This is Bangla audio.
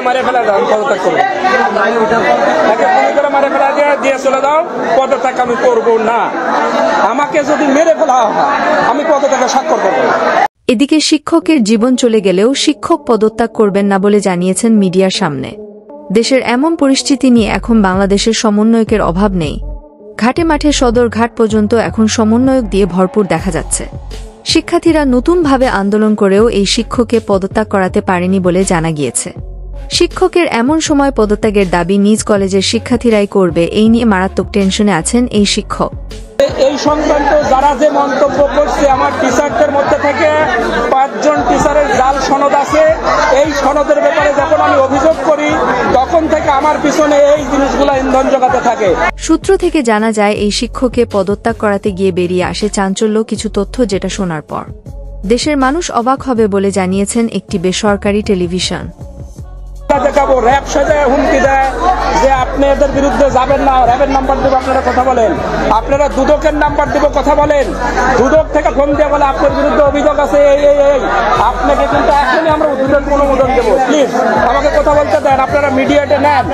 মারে ফেলা দাও, আমি পদত্যাগ করবো। তাকে গুলি করে মারে ফেলা দিয়ে চলে যাও, পদত্যাগ আমি করবো না। আমাকে যদি মেরে ফেলা হয় আমি পদত্যাগে স্বাক্ষর করবো। এদিকে শিক্ষকের জীবন চলে গেলেও শিক্ষক পদত্যাগ করবেন না বলে জানিয়েছেন মিডিয়ার সামনে। দেশের এমন পরিস্থিতি নিয়ে এখন বাংলাদেশের সমন্বয়কের অভাব নেই। ঘাটে মাঠে সদর ঘাট পর্যন্ত এখন সমন্বয়ক দিয়ে ভরপুর দেখা যাচ্ছে। শিক্ষার্থীরা নতুনভাবে আন্দোলন করেও এই শিক্ষককে পদত্যাগ করাতে পারেনি বলে জানা গিয়েছে। শিক্ষকের এমন সময় পদত্যাগের দাবি নিজ কলেজের শিক্ষার্থীরাই করবে, এই নিয়ে মারাত্মক টেনশনে আছেন এই শিক্ষক। এই সংক্রান্ত যারা যে মন্তব্য করছে, আমার টিচারদের মধ্যে থেকে 5 জন টিচারের জাল সনদ আছে। এই সনদের ব্যাপারে যখন আমি অভিযোগ করি তখন থেকে আমার পিছনে এই জিনিসগুলো ইন্ধন জোগাতে থাকে। সূত্র থেকে জানা যায় এই শিক্ষককে পদত্যাগ করাতে গিয়ে বেরিয়ে আসে চাঞ্চল্য কিছু তথ্য, যেটা শোনার পর দেশের মানুষ অবাক হবে বলে জানিয়েছেন একটি বেসরকারি টেলিভিশন। দেখাবো র্যাব সাজায় হুমকি দেয় যে আপনি এদের বিরুদ্ধে যাবেন না, র্যাবের নাম্বার দেবো, আপনারা কথা বলেন। আপনারা দুদকের নাম্বার দেবো, কথা বলেন। দুদক থেকে ফোন দিয়ে বলে আপনার বিরুদ্ধে অভিযোগ আছে, এই আপনাকে কিন্তু এখনই আমরা দুদক অনুমোদন দেবো, প্লিজ আমাকে কথা বলতে দেন। আপনারা মিডিয়াতে নেন।